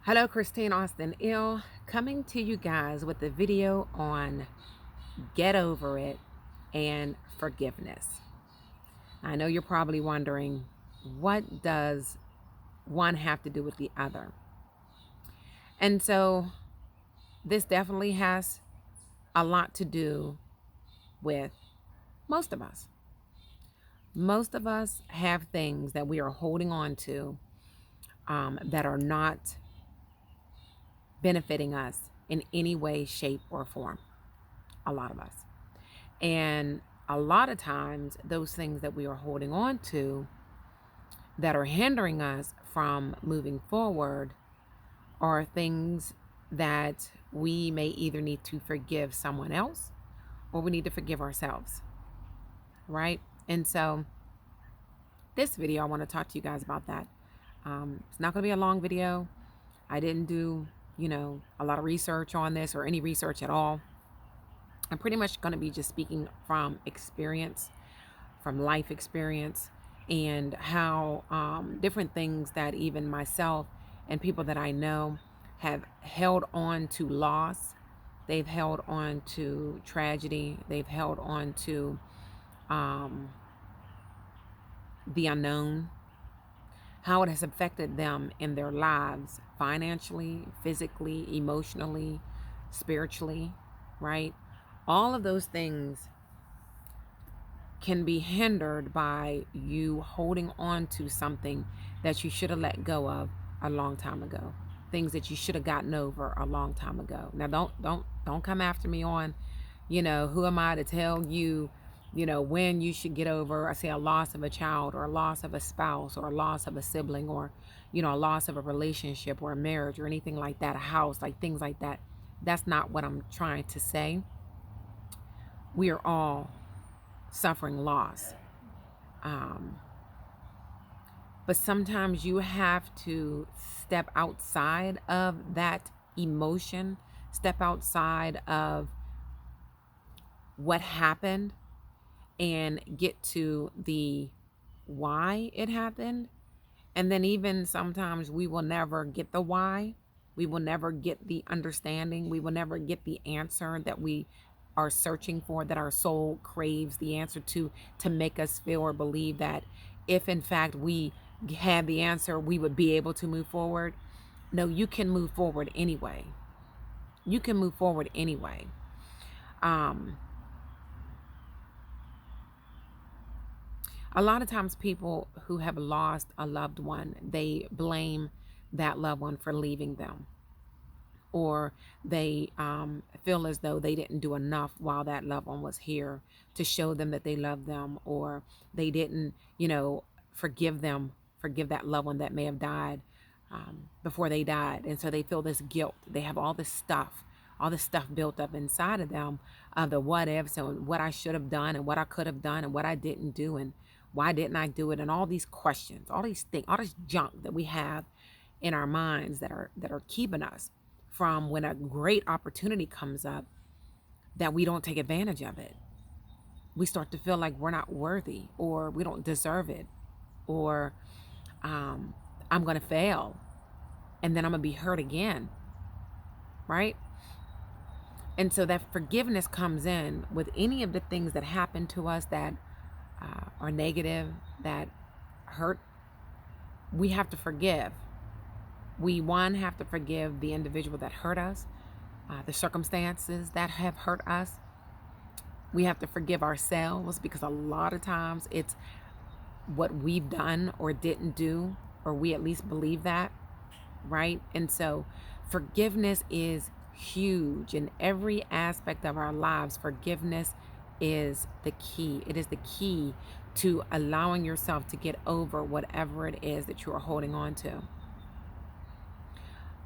Hello, Christine Austin Ill, coming to you guys with a video on get over it and forgiveness. I know you're probably wondering, what does one have to do with the other? And so this definitely has a lot to do with most of us. Most of us have things that we are holding on to that are not benefiting us in any way, shape, or form. A lot of us. And a lot of times, those things that we are holding on to that are hindering us from moving forward are things that we may either need to forgive someone else or we need to forgive ourselves, right? And so this video, I want to talk to you guys about that. It's not going to be a long video. I didn't do, a lot of research on this or any research at all. I'm pretty much going to be just speaking from experience, from life experience, and how different things that even myself and people that I know have held on to loss. They've held on to tragedy. They've held on to the unknown, how it has affected them in their lives, financially, physically, emotionally, spiritually, right? All of those things can be hindered by you holding on to something that you should have let go of a long time ago. Things that you should have gotten over a long time ago. Now don't come after me on, who am I to tell you, when you should get over, I say, a loss of a child or a loss of a spouse or a loss of a sibling or, a loss of a relationship or a marriage or anything like that, a house, like things like that. That's not what I'm trying to say. We are all suffering loss. But sometimes you have to step outside of that emotion, step outside of what happened and get to the why it happened. And then even sometimes we will never get the why. We will never get the understanding. We will never get the answer that we are searching for, that our soul craves the answer to make us feel or believe that if in fact we had the answer, we would be able to move forward. No, you can move forward anyway. You can move forward anyway. A lot of times people who have lost a loved one, they blame that loved one for leaving them. Or they feel as though they didn't do enough while that loved one was here to show them that they love them, or they didn't, forgive that loved one that may have died before they died. And so they feel this guilt. They have all this stuff built up inside of them, the what ifs and what I should have done and what I could have done and what I didn't do and why didn't I do it, and all these questions, all these things, all this junk that we have in our minds that are keeping us from, when a great opportunity comes up, that we don't take advantage of it. We start to feel like we're not worthy, or we don't deserve it, or I'm going to fail and then I'm going to be hurt again, right? And so that forgiveness comes in with any of the things that happen to us that are negative, that hurt. We have to forgive. We, one, have to forgive the individual that hurt us, the circumstances that have hurt us. We have to forgive ourselves, because a lot of times it's what we've done or didn't do, or we at least believe that, right? And so forgiveness is huge in every aspect of our lives. Forgiveness is the key. It is the key to allowing yourself to get over whatever it is that you are holding on to.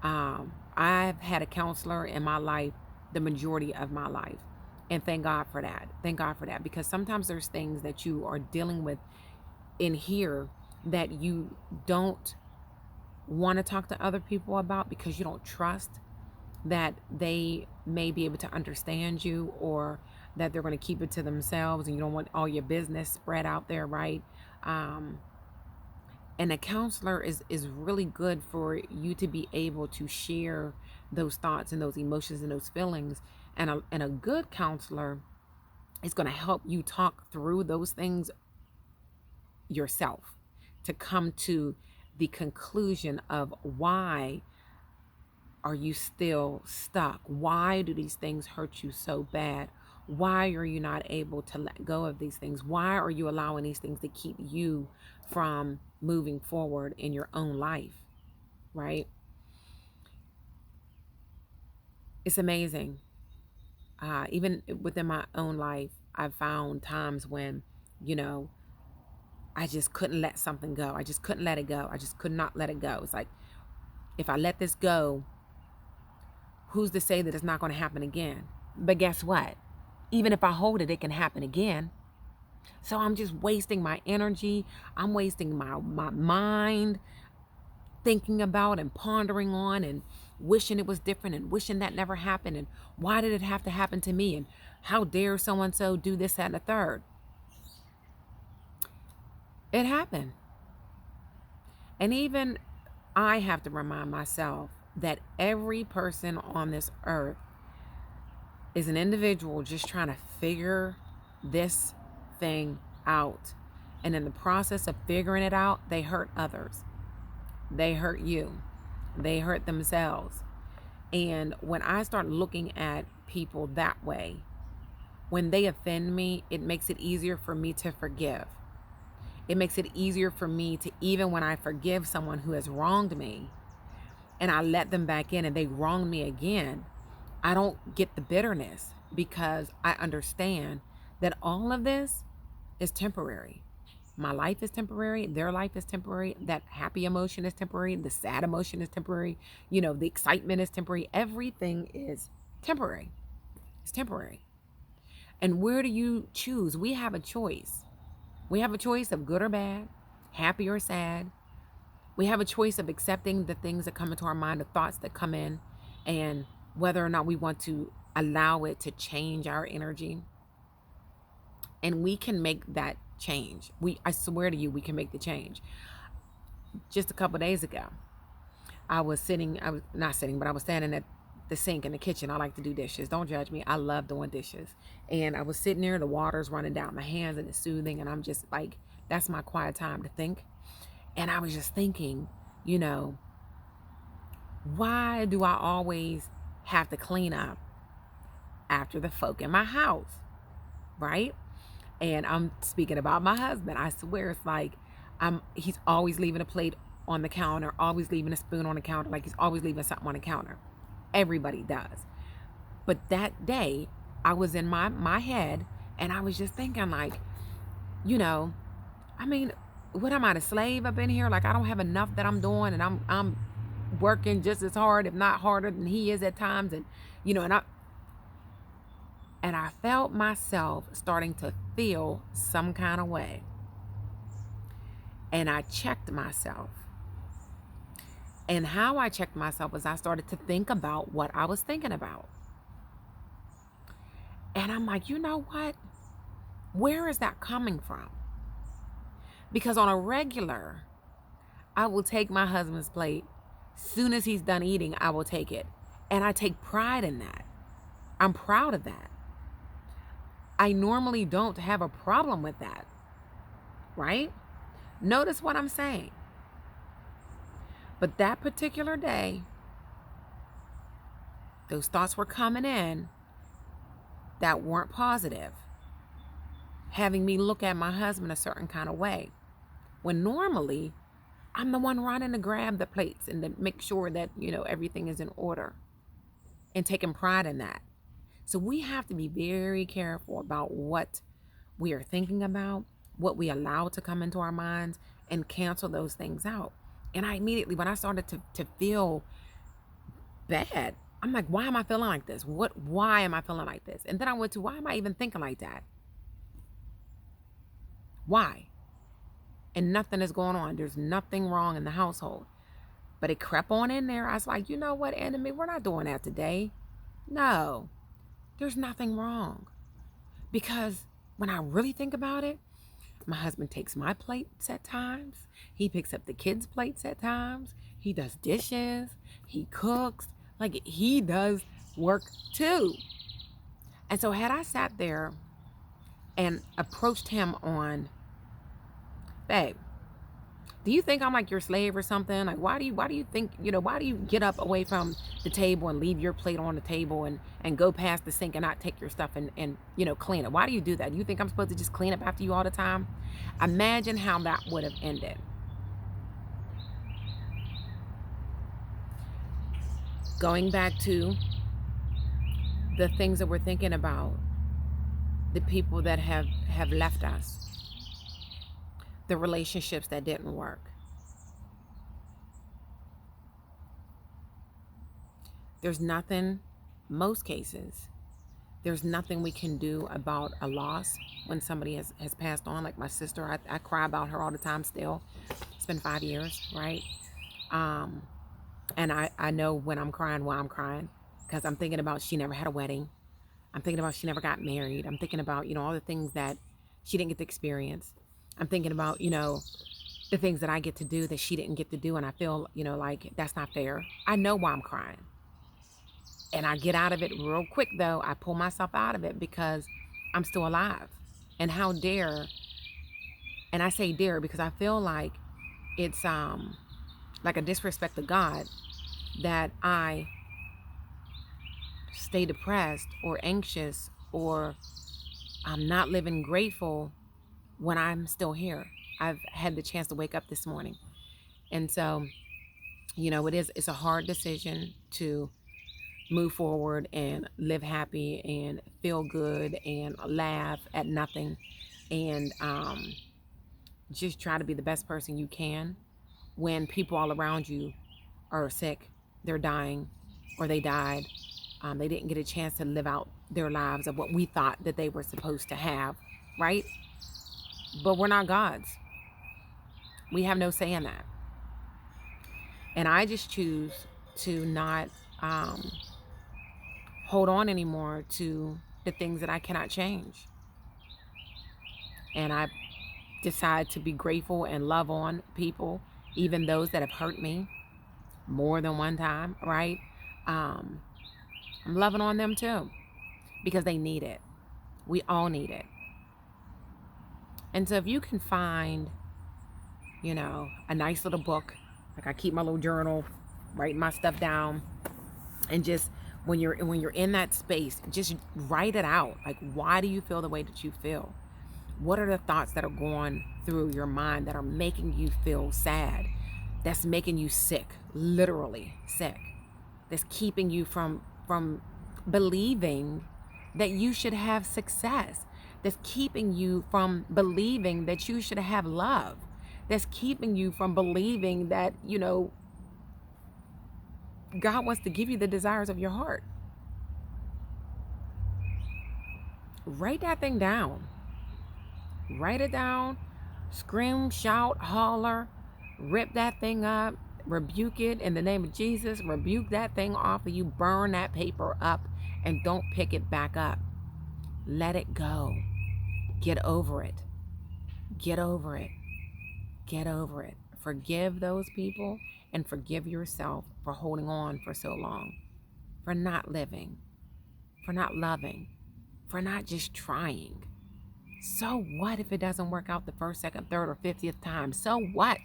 I've had a counselor in my life the majority of my life, and thank God for that. Thank God for that, because sometimes there's things that you are dealing with in here that you don't want to talk to other people about, because you don't trust that they may be able to understand you, or that they're going to keep it to themselves, and you don't want all your business spread out there, right? And a counselor is really good for you to be able to share those thoughts and those emotions and those feelings. And a good counselor is going to help you talk through those things yourself to come to the conclusion of why are you still stuck? Why do these things hurt you so bad? Why are you not able to let go of these things? Why are you allowing these things to keep you from moving forward in your own life, right? It's amazing. Even within my own life, I've found times when, you know, I just couldn't let something go. I just couldn't let it go. I just could not let it go. It's like, if I let this go, who's to say that it's not going to happen again? But guess what? Even if I hold it, it can happen again. So I'm just wasting my energy. I'm wasting my mind thinking about and pondering on and wishing it was different and wishing that never happened. And why did it have to happen to me? And how dare so-and-so do this, that, and the third? It happened. And even I have to remind myself that every person on this earth is an individual just trying to figure this thing out. And in the process of figuring it out, they hurt others. They hurt you. They hurt themselves. And when I start looking at people that way, when they offend me, it makes it easier for me to forgive. It makes it easier for me to, even when I forgive someone who has wronged me and I let them back in and they wrong me again, I don't get the bitterness because I understand that all of this is temporary. My life is temporary. Their life is temporary. That happy emotion is temporary. The sad emotion is temporary. You know, the excitement is temporary. Everything is temporary. It's temporary. And where do you choose? We have a choice. We have a choice of good or bad, happy or sad. We have a choice of accepting the things that come into our mind, the thoughts that come in, and whether or not we want to allow it to change our energy. And we can make that change. I swear to you, we can make the change. Just a couple of days ago, I was standing at the sink in the kitchen. I like to do dishes. Don't judge me. I love doing dishes. And I was sitting there, the water's running down my hands and it's soothing. And I'm just like, that's my quiet time to think. And I was just thinking, you know, why do I always have to clean up after the folk in my house, right? And I'm speaking about my husband. I swear it's like he's always leaving a plate on the counter, always leaving a spoon on the counter, like he's always leaving something on the counter. Everybody does. But that day, I was in my head and I was just thinking like, you know, I mean, what am I, a slave up in here? Like I don't have enough that I'm doing and I'm working just as hard, if not harder than he is at times. And, you know, and I felt myself starting to feel some kind of way. And I checked myself. And how I checked myself was I started to think about what I was thinking about. And I'm like, you know what? Where is that coming from? Because on a regular, I will take my husband's plate. Soon as he's done eating, I will take it. And I take pride in that. I'm proud of that. I normally don't have a problem with that, right? Notice what I'm saying. But that particular day, those thoughts were coming in that weren't positive, having me look at my husband a certain kind of way. When normally, I'm the one running to grab the plates and to make sure that, you know, everything is in order and taking pride in that. So we have to be very careful about what we are thinking about, what we allow to come into our minds, and cancel those things out. And I immediately, when I started to feel bad, I'm like, why am I feeling like this? Why am I feeling like this? And then I went to, why am I even thinking like that? Why? And nothing is going on. There's nothing wrong in the household. But it crept on in there. I was like, you know what, enemy, we're not doing that today. No, there's nothing wrong. Because when I really think about it, My husband takes my plates at times. He picks up the kids' plates at times. He does dishes. He cooks. Like, he does work too. And so had I sat there and approached him on, babe, do you think I'm like your slave or something? Like, why do you think, why do you get up away from the table and leave your plate on the table and go past the sink and not take your stuff and clean it? Why do you do that? You think I'm supposed to just clean up after you all the time? Imagine how that would have ended. Going back to the things that we're thinking about, the people that have left us, the relationships that didn't work. There's nothing, most cases, there's nothing we can do about a loss when somebody has passed on. Like my sister, I cry about her all the time still. It's been 5 years, right? And I know when I'm crying, why I'm crying, because I'm thinking about she never had a wedding. I'm thinking about she never got married. I'm thinking about, all the things that she didn't get to experience. I'm thinking about, the things that I get to do that she didn't get to do. And I feel, like that's not fair. I know why I'm crying. And I get out of it real quick, though. I pull myself out of it because I'm still alive. And how dare, and I say dare because I feel like it's like a disrespect to God that I stay depressed or anxious or I'm not living grateful when I'm still here. I've had the chance to wake up this morning. And so, it's a hard decision to move forward and live happy and feel good and laugh at nothing and just try to be the best person you can when people all around you are sick, they're dying, or they died. They didn't get a chance to live out their lives of what we thought that they were supposed to have, right? But we're not gods. We have no say in that. And I just choose to not hold on anymore to the things that I cannot change. And I decide to be grateful and love on people, even those that have hurt me more than one time, right? I'm loving on them too because they need it. We all need it. And so if you can find, a nice little book, like I keep my little journal, writing my stuff down, and just when you're in that space, just write it out. Like, why do you feel the way that you feel? What are the thoughts that are going through your mind that are making you feel sad? That's making you sick, literally sick. That's keeping you from believing that you should have success. That's keeping you from believing that you should have love. That's keeping you from believing that, God wants to give you the desires of your heart. Write that thing down. Write it down. Scream, shout, holler, rip that thing up, rebuke it in the name of Jesus. Rebuke that thing off of you. Burn that paper up and don't pick it back up. Let it go. Get over it. Get over it. Get over it. Forgive those people and forgive yourself for holding on for so long, for not living, for not loving, for not just trying. So what if it doesn't work out the first, second, third, or 50th time? So what?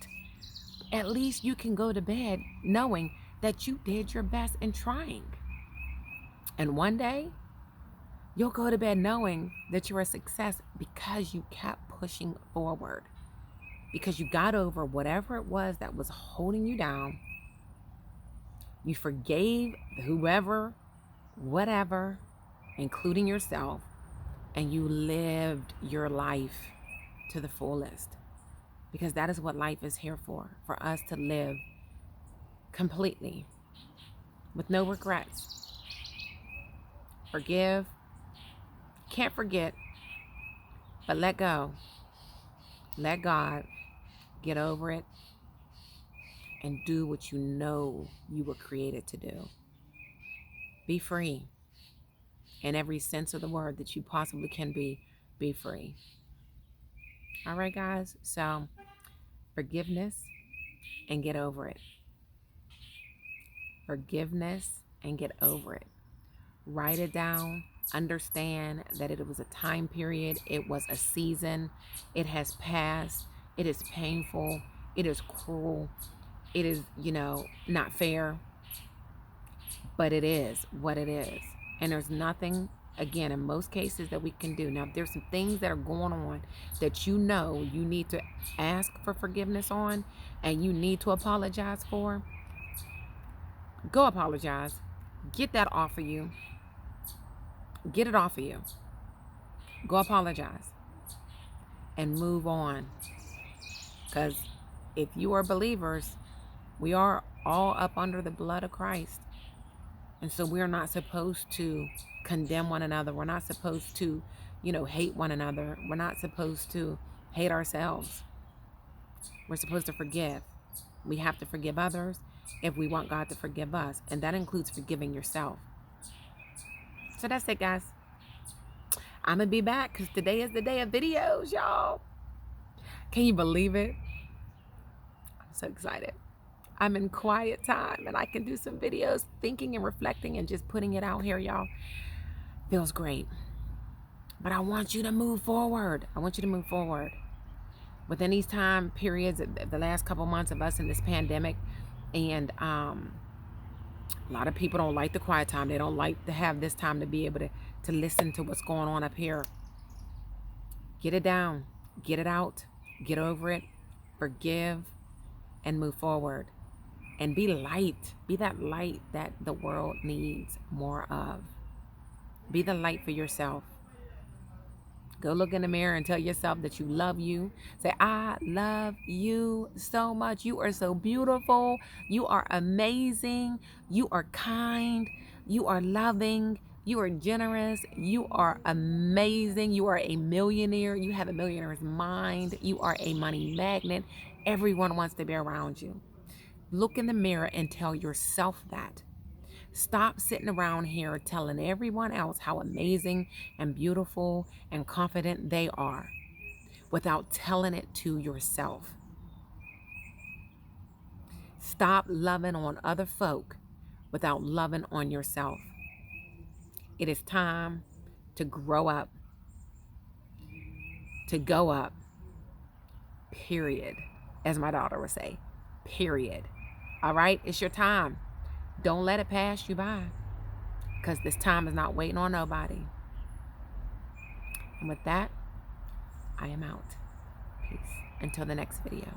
At least you can go to bed knowing that you did your best in trying. And one day, you'll go to bed knowing that you're a success because you kept pushing forward. Because you got over whatever it was that was holding you down. You forgave whoever, whatever, including yourself. And you lived your life to the fullest. Because that is what life is here for us to live completely with no regrets. Forgive. Can't forget, but let go. Let God. Get over it and do what you know you were created to do. Be free. In every sense of the word that you possibly can be free. All right, guys. So forgiveness and get over it. Forgiveness and get over it. Write it down. Understand that it was a time period. It was a season. It has passed. It is painful. It is cruel. It is, not fair, but it is what it is. And there's nothing, again, in most cases that we can do. Now, if there's some things that are going on that you need to ask for forgiveness on and you need to apologize for, go apologize. Get that off of you. Get it off of you. Go apologize and move on. Because if you are believers, we are all up under the blood of Christ. And so we're not supposed to condemn one another. We're not supposed to, hate one another. We're not supposed to hate ourselves. We're supposed to forgive. We have to forgive others if we want God to forgive us. And that includes forgiving yourself. So that's it, guys. I'm going to be back because today is the day of videos, y'all. Can you believe it? I'm so excited. I'm in quiet time and I can do some videos, thinking and reflecting and just putting it out here, y'all. Feels great. But I want you to move forward. I want you to move forward. Within these time periods, the last couple months of us in this pandemic, and a lot of people don't like the quiet time. They don't like to have this time to be able to listen to what's going on up here. Get it down. Get it out. Get over it. Forgive and move forward. And be light. Be that light that the world needs more of. Be the light for yourself. Go look in the mirror and tell yourself that you love you. Say, I love you so much. You are so beautiful. You are amazing. You are kind. You are loving. You are generous. You are amazing. You are a millionaire. You have a millionaire's mind. You are a money magnet. Everyone wants to be around you. Look in the mirror and tell yourself that. Stop sitting around here telling everyone else how amazing and beautiful and confident they are without telling it to yourself. Stop loving on other folk without loving on yourself. It is time to grow up, to go up, period, as my daughter would say, period. All right, it's your time. Don't let it pass you by, because this time is not waiting on nobody. And with that, I am out. Peace. Until the next video.